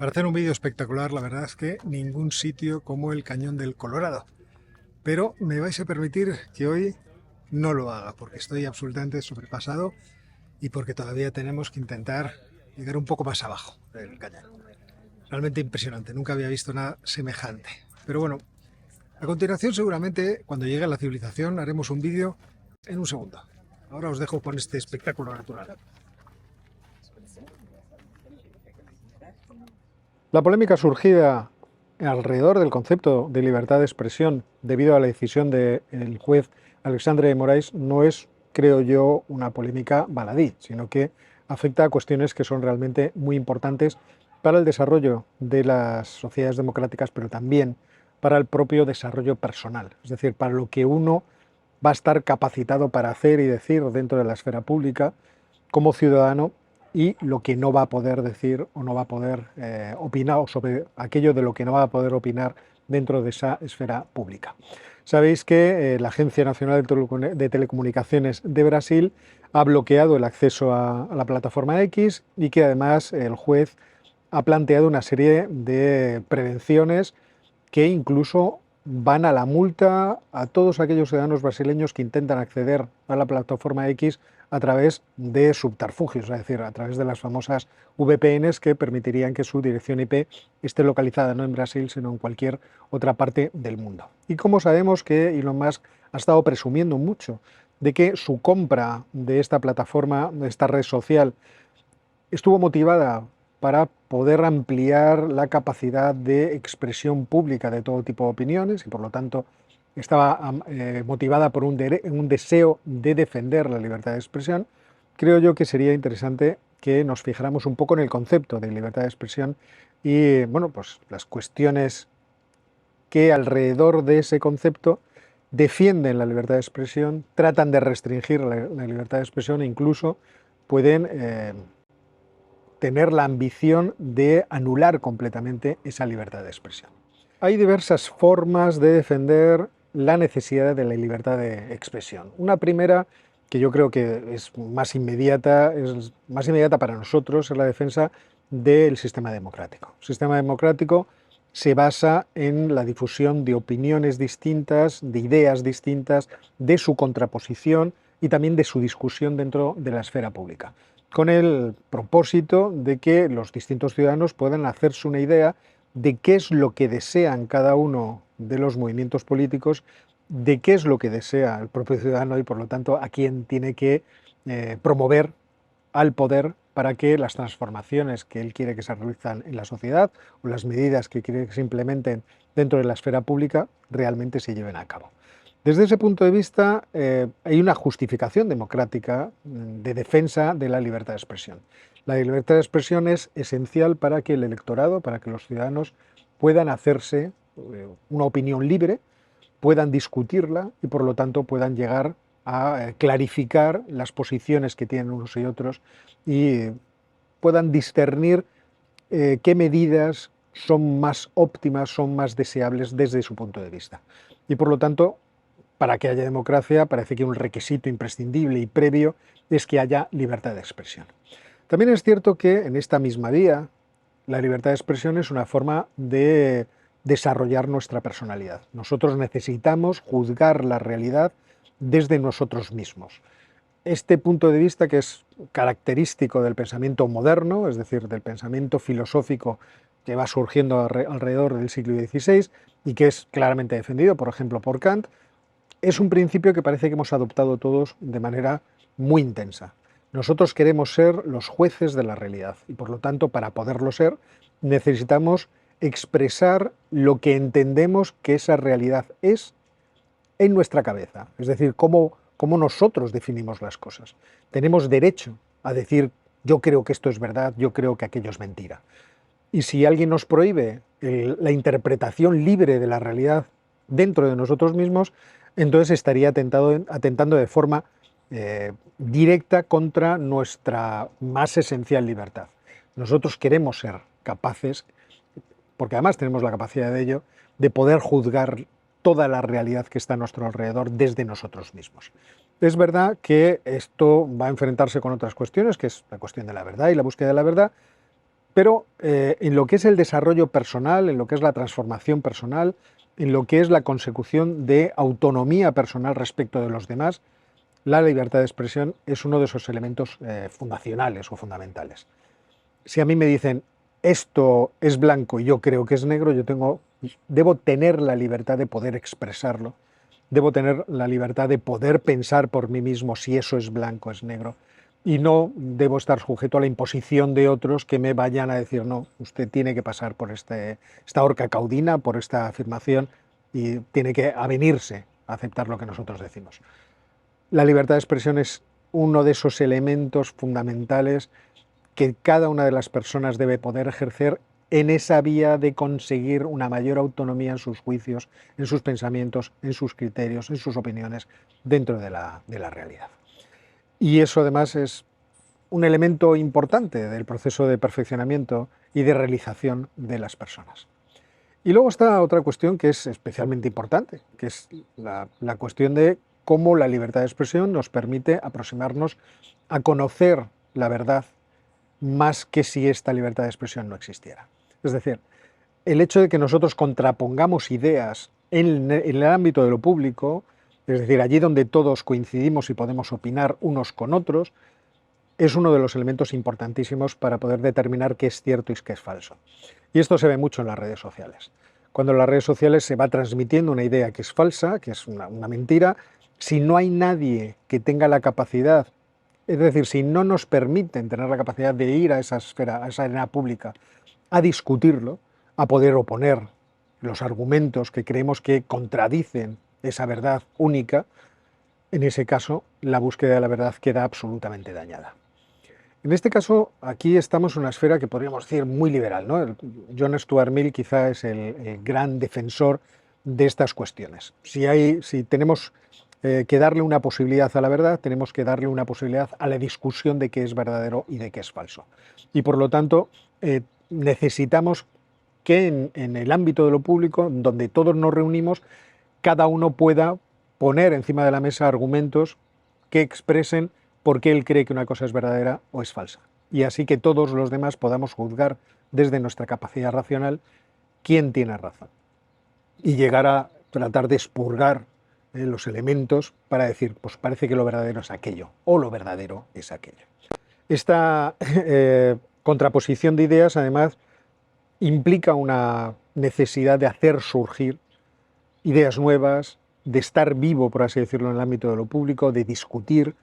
Para hacer un vídeo espectacular, la verdad es que ningún sitio como el Cañón del Colorado. Pero me vais a permitir que hoy no lo haga, porque estoy absolutamente sobrepasado y porque todavía tenemos que intentar llegar un poco más abajo del cañón. Realmente impresionante, nunca había visto nada semejante. Pero bueno, a continuación seguramente cuando llegue a la civilización haremos un vídeo en un segundo. Ahora os dejo con este espectáculo natural. La polémica surgida alrededor del concepto de libertad de expresión debido a la decisión del juez Alexandre de Moraes no es, creo yo, una polémica baladí, sino que afecta a cuestiones que son realmente muy importantes para el desarrollo de las sociedades democráticas, pero también para el propio desarrollo personal, es decir, para lo que uno va a estar capacitado para hacer y decir dentro de la esfera pública como ciudadano y lo que no va a poder decir o no va a poder opinar, o sobre aquello de lo que no va a poder opinar dentro de esa esfera pública. Sabéis que la Agencia Nacional de Telecomunicaciones de Brasil ha bloqueado el acceso a la plataforma X y que además el juez ha planteado una serie de prevenciones que incluso van a la multa a todos aquellos ciudadanos brasileños que intentan acceder a la plataforma X a través de subterfugios, es decir, a través de las famosas VPNs que permitirían que su dirección IP esté localizada no en Brasil, sino en cualquier otra parte del mundo. Y como sabemos que Elon Musk ha estado presumiendo mucho de que su compra de esta plataforma, de esta red social, estuvo motivada para poder ampliar la capacidad de expresión pública de todo tipo de opiniones y por lo tanto estaba motivada por un deseo de defender la libertad de expresión, creo yo que sería interesante que nos fijáramos un poco en el concepto de libertad de expresión y bueno, pues las cuestiones que alrededor de ese concepto defienden la libertad de expresión, tratan de restringir la libertad de expresión e incluso pueden tener la ambición de anular completamente esa libertad de expresión. Hay diversas formas de defender la necesidad de la libertad de expresión. Una primera, que yo creo que es más inmediata para nosotros, es la defensa del sistema democrático. El sistema democrático se basa en la difusión de opiniones distintas, de ideas distintas, de su contraposición y también de su discusión dentro de la esfera pública, con el propósito de que los distintos ciudadanos puedan hacerse una idea de qué es lo que desean cada uno de los movimientos políticos, de qué es lo que desea el propio ciudadano y por lo tanto a quién tiene que promover al poder para que las transformaciones que él quiere que se realizan en la sociedad o las medidas que quiere que se implementen dentro de la esfera pública realmente se lleven a cabo. Desde ese punto de vista, hay una justificación democrática de defensa de la libertad de expresión. La libertad de expresión es esencial para que el electorado, para que los ciudadanos puedan hacerse una opinión libre, puedan discutirla y por lo tanto puedan llegar a clarificar las posiciones que tienen unos y otros y puedan discernir qué medidas son más óptimas, son más deseables desde su punto de vista. Y por lo tanto, para que haya democracia, parece que un requisito imprescindible y previo es que haya libertad de expresión. También es cierto que en esta misma vía, la libertad de expresión es una forma de desarrollar nuestra personalidad. Nosotros necesitamos juzgar la realidad desde nosotros mismos. Este punto de vista, que es característico del pensamiento moderno, es decir, del pensamiento filosófico que va surgiendo alrededor del siglo XVI y que es claramente defendido, por ejemplo, por Kant, es un principio que parece que hemos adoptado todos de manera muy intensa. Nosotros queremos ser los jueces de la realidad y por lo tanto para poderlo ser necesitamos expresar lo que entendemos que esa realidad es en nuestra cabeza, es decir, cómo nosotros definimos las cosas. Tenemos derecho a decir yo creo que esto es verdad, yo creo que aquello es mentira. Y si alguien nos prohíbe la interpretación libre de la realidad dentro de nosotros mismos, entonces estaría atentando de forma directa contra nuestra más esencial libertad. Nosotros queremos ser capaces, porque además tenemos la capacidad de ello, de poder juzgar toda la realidad que está a nuestro alrededor desde nosotros mismos. Es verdad que esto va a enfrentarse con otras cuestiones, que es la cuestión de la verdad y la búsqueda de la verdad, Pero en lo que es el desarrollo personal, en lo que es la transformación personal, en lo que es la consecución de autonomía personal respecto de los demás, la libertad de expresión es uno de esos elementos fundacionales o fundamentales. Si a mí me dicen esto es blanco y yo creo que es negro, debo tener la libertad de poder expresarlo, debo tener la libertad de poder pensar por mí mismo si eso es blanco o es negro, y no debo estar sujeto a la imposición de otros que me vayan a decir no, usted tiene que pasar por esta horca caudina, por esta afirmación, y tiene que avenirse a aceptar lo que nosotros decimos. La libertad de expresión es uno de esos elementos fundamentales que cada una de las personas debe poder ejercer en esa vía de conseguir una mayor autonomía en sus juicios, en sus pensamientos, en sus criterios, en sus opiniones, dentro de la realidad. Y eso además es un elemento importante del proceso de perfeccionamiento y de realización de las personas. Y luego está otra cuestión que es especialmente importante, que es la cuestión de cómo la libertad de expresión nos permite aproximarnos a conocer la verdad más que si esta libertad de expresión no existiera. Es decir, el hecho de que nosotros contrapongamos ideas en el ámbito de lo público, es decir, allí donde todos coincidimos y podemos opinar unos con otros, es uno de los elementos importantísimos para poder determinar qué es cierto y qué es falso. Y esto se ve mucho en las redes sociales. Cuando en las redes sociales se va transmitiendo una idea que es falsa, que es una mentira, si no hay nadie que tenga la capacidad, es decir, si no nos permiten tener la capacidad de ir a esa esfera, a esa arena pública, a discutirlo, a poder oponer los argumentos que creemos que contradicen esa verdad única, en ese caso la búsqueda de la verdad queda absolutamente dañada. En este caso, aquí estamos en una esfera que podríamos decir muy liberal, ¿no? John Stuart Mill quizá es el gran defensor de estas cuestiones. Si tenemos que darle una posibilidad a la verdad, tenemos que darle una posibilidad a la discusión de qué es verdadero y de qué es falso. Y por lo tanto, necesitamos que en el ámbito de lo público, donde todos nos reunimos, cada uno pueda poner encima de la mesa argumentos que expresen por qué él cree que una cosa es verdadera o es falsa. Y así que todos los demás podamos juzgar desde nuestra capacidad racional quién tiene razón. Y llegar a tratar de expurgar los elementos para decir, pues parece que lo verdadero es aquello, o lo verdadero es aquello. Esta contraposición de ideas, además, implica una necesidad de hacer surgir ideas nuevas, de estar vivo, por así decirlo, en el ámbito de lo público, de discutir,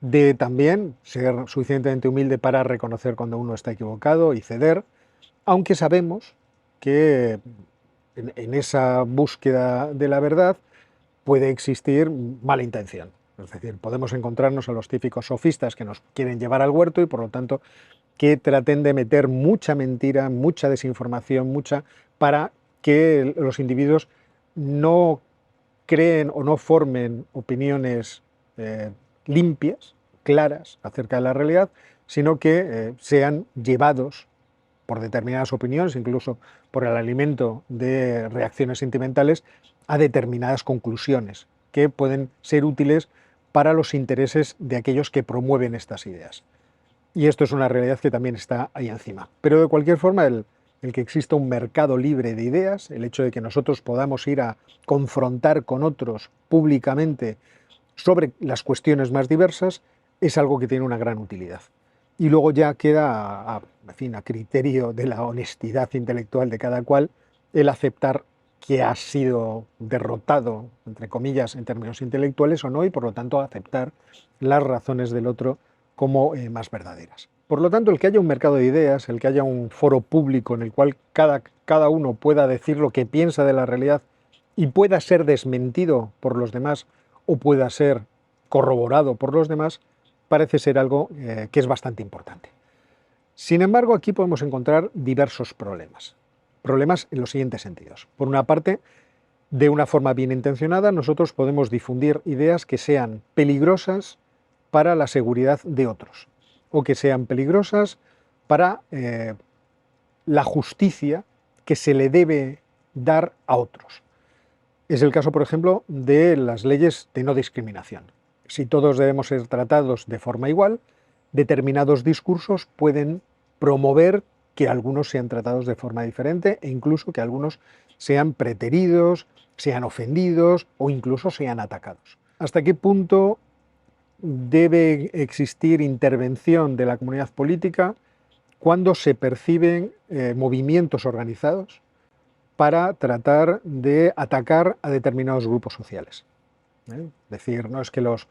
de también ser suficientemente humilde para reconocer cuando uno está equivocado y ceder, aunque sabemos que en esa búsqueda de la verdad puede existir mala intención. Es decir, podemos encontrarnos a los típicos sofistas que nos quieren llevar al huerto y por lo tanto que traten de meter mucha mentira, mucha desinformación, para que los individuos no creen o no formen opiniones limpias, claras acerca de la realidad, sino que sean llevados por determinadas opiniones, incluso por el alimento de reacciones sentimentales, a determinadas conclusiones que pueden ser útiles para los intereses de aquellos que promueven estas ideas. Y esto es una realidad que también está ahí encima. Pero de cualquier forma, el que exista un mercado libre de ideas, el hecho de que nosotros podamos ir a confrontar con otros públicamente sobre las cuestiones más diversas, es algo que tiene una gran utilidad. Y luego ya queda, a criterio de la honestidad intelectual de cada cual, el aceptar que ha sido derrotado, entre comillas, en términos intelectuales o no, y por lo tanto aceptar las razones del otro como más verdaderas. Por lo tanto, el que haya un mercado de ideas, el que haya un foro público en el cual cada uno pueda decir lo que piensa de la realidad y pueda ser desmentido por los demás o pueda ser corroborado por los demás, parece ser algo que es bastante importante. Sin embargo, aquí podemos encontrar diversos problemas. Problemas en los siguientes sentidos. Por una parte, de una forma bien intencionada, nosotros podemos difundir ideas que sean peligrosas para la seguridad de otros o que sean peligrosas para la justicia que se le debe dar a otros. Es el caso, por ejemplo, de las leyes de no discriminación. Si todos debemos ser tratados de forma igual, determinados discursos pueden promover que algunos sean tratados de forma diferente e incluso que algunos sean preteridos, sean ofendidos o incluso sean atacados. ¿Hasta qué punto debe existir intervención de la comunidad política cuando se perciben movimientos organizados para tratar de atacar a determinados grupos sociales? Decir, no es que los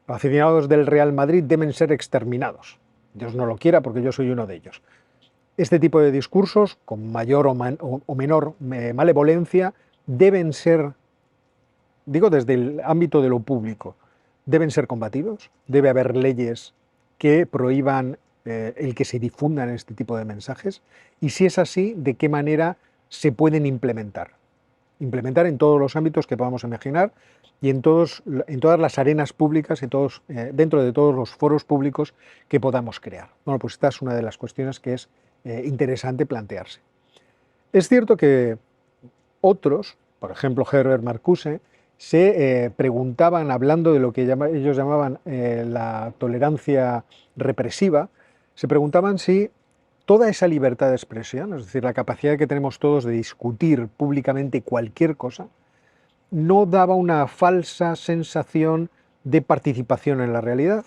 aficionados del Real Madrid deben ser exterminados. Dios no lo quiera porque yo soy uno de ellos. Este tipo de discursos, con mayor o menor malevolencia, deben ser, digo desde el ámbito de lo público, deben ser combatidos. Debe haber leyes que prohíban el que se difundan este tipo de mensajes. Y si es así, ¿de qué manera se pueden implementar? Implementar en todos los ámbitos que podamos imaginar y en todas las arenas públicas, dentro de todos los foros públicos que podamos crear. Bueno, pues esta es una de las cuestiones que es interesante plantearse. Es cierto que otros, por ejemplo Herbert Marcuse, se preguntaban, hablando de lo que ellos llamaban la tolerancia represiva, se preguntaban si toda esa libertad de expresión, es decir, la capacidad que tenemos todos de discutir públicamente cualquier cosa, no daba una falsa sensación de participación en la realidad,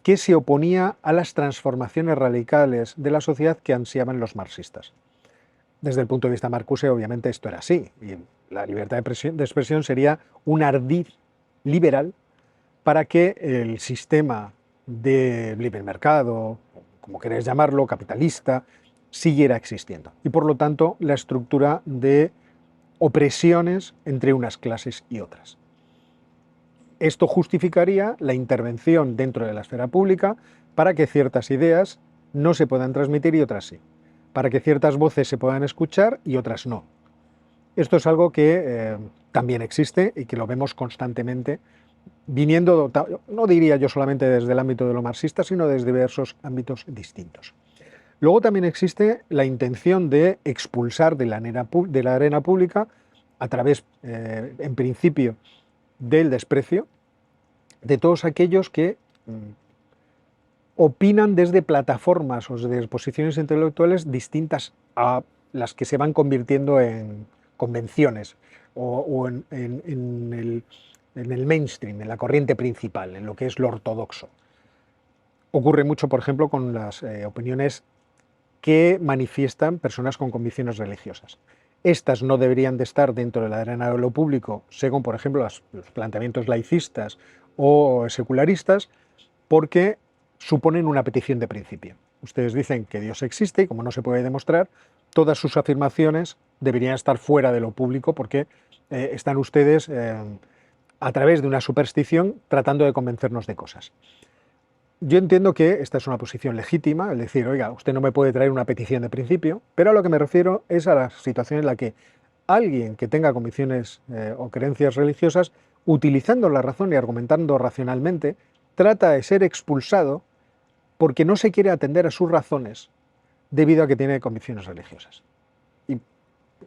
que se oponía a las transformaciones radicales de la sociedad que ansiaban los marxistas. Desde el punto de vista Marcuse, obviamente esto era así, y la libertad de expresión sería un ardid liberal para que el sistema de libre mercado, como queréis llamarlo, capitalista, siguiera existiendo. Y por lo tanto, la estructura de opresiones entre unas clases y otras. Esto justificaría la intervención dentro de la esfera pública para que ciertas ideas no se puedan transmitir y otras sí, para que ciertas voces se puedan escuchar y otras no. Esto es algo que también existe y que lo vemos constantemente, viniendo, no diría yo solamente desde el ámbito de lo marxista, sino desde diversos ámbitos distintos. Luego también existe la intención de expulsar de la arena pública a través, en principio, del desprecio de todos aquellos que opinan desde plataformas o desde posiciones intelectuales distintas a las que se van convirtiendo en convenciones o en el mainstream, en la corriente principal, en lo que es lo ortodoxo. Ocurre mucho, por ejemplo, con las opiniones que manifiestan personas con convicciones religiosas. Estas no deberían de estar dentro de la arena de lo público, según, por ejemplo, los planteamientos laicistas o secularistas, porque suponen una petición de principio. Ustedes dicen que Dios existe y como no se puede demostrar, todas sus afirmaciones deberían estar fuera de lo público porque están ustedes, a través de una superstición, tratando de convencernos de cosas. Yo entiendo que esta es una posición legítima, es decir, oiga, usted no me puede traer una petición de principio, pero a lo que me refiero es a la situación en la que alguien que tenga convicciones o creencias religiosas, utilizando la razón y argumentando racionalmente, trata de ser expulsado porque no se quiere atender a sus razones debido a que tiene convicciones religiosas. Y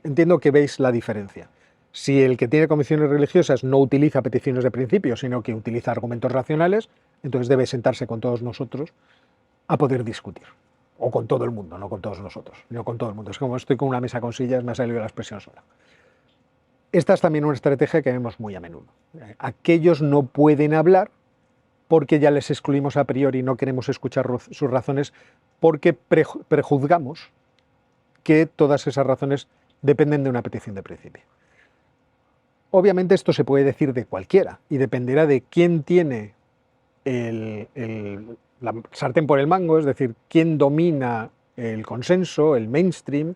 entiendo que veis la diferencia. Si el que tiene convicciones religiosas no utiliza peticiones de principio, sino que utiliza argumentos racionales, entonces debe sentarse con todos nosotros a poder discutir. O con todo el mundo, no con todos nosotros, sino con todo el mundo. Es como estoy con una mesa con sillas, me ha salido la expresión sola. Esta es también una estrategia que vemos muy a menudo. Aquellos no pueden hablar porque ya les excluimos a priori, no queremos escuchar sus razones, porque prejuzgamos que todas esas razones dependen de una petición de principio. Obviamente esto se puede decir de cualquiera y dependerá de quién tiene la sartén por el mango, es decir, quién domina el consenso, el mainstream,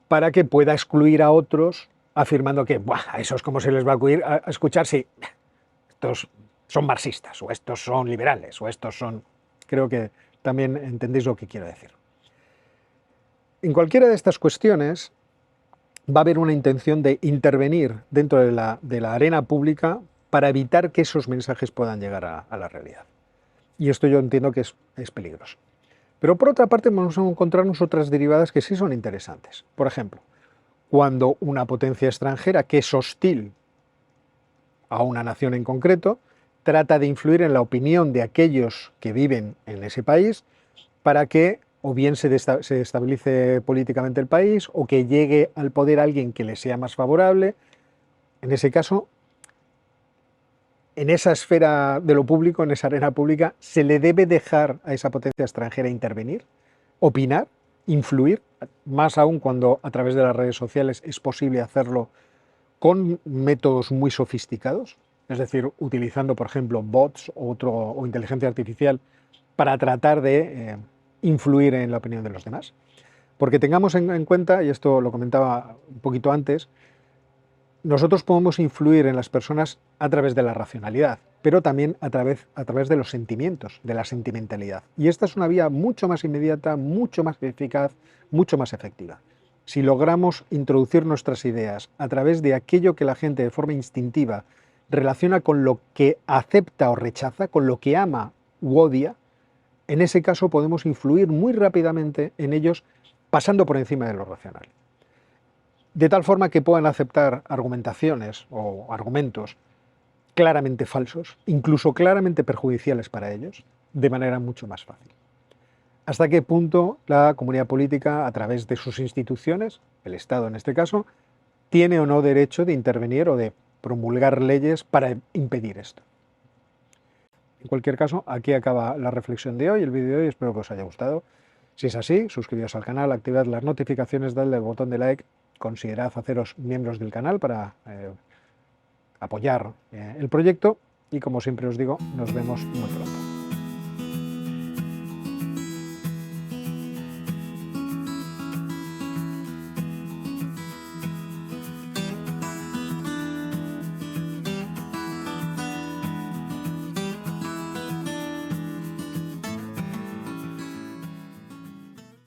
para que pueda excluir a otros afirmando que a esos cómo se les va a ocurrir a escuchar si estos son marxistas o estos son liberales o estos son... Creo que también entendéis lo que quiero decir. En cualquiera de estas cuestiones va a haber una intención de intervenir dentro de la arena pública para evitar que esos mensajes puedan llegar a la realidad. Y esto yo entiendo que es peligroso. Pero por otra parte vamos a encontrarnos otras derivadas que sí son interesantes. Por ejemplo, cuando una potencia extranjera que es hostil a una nación en concreto trata de influir en la opinión de aquellos que viven en ese país para que o bien se estabilice políticamente el país, o que llegue al poder alguien que le sea más favorable. En ese caso, en esa esfera de lo público, en esa arena pública, se le debe dejar a esa potencia extranjera intervenir, opinar, influir, más aún cuando a través de las redes sociales es posible hacerlo con métodos muy sofisticados, es decir, utilizando, por ejemplo, bots o inteligencia artificial para tratar de influir en la opinión de los demás. Porque tengamos en cuenta, y esto lo comentaba un poquito antes, nosotros podemos influir en las personas a través de la racionalidad, pero también a través de los sentimientos, de la sentimentalidad. Y esta es una vía mucho más inmediata, mucho más eficaz, mucho más efectiva. Si logramos introducir nuestras ideas a través de aquello que la gente de forma instintiva relaciona con lo que acepta o rechaza, con lo que ama u odia, en ese caso podemos influir muy rápidamente en ellos pasando por encima de lo racional. De tal forma que puedan aceptar argumentaciones o argumentos claramente falsos, incluso claramente perjudiciales para ellos, de manera mucho más fácil. ¿Hasta qué punto la comunidad política, a través de sus instituciones, el Estado en este caso, tiene o no derecho de intervenir o de promulgar leyes para impedir esto? En cualquier caso, aquí acaba la reflexión de hoy, el vídeo de hoy, espero que os haya gustado. Si es así, suscribiros al canal, activad las notificaciones, dadle al botón de like, considerad haceros miembros del canal para apoyar el proyecto y, como siempre os digo, nos vemos muy pronto.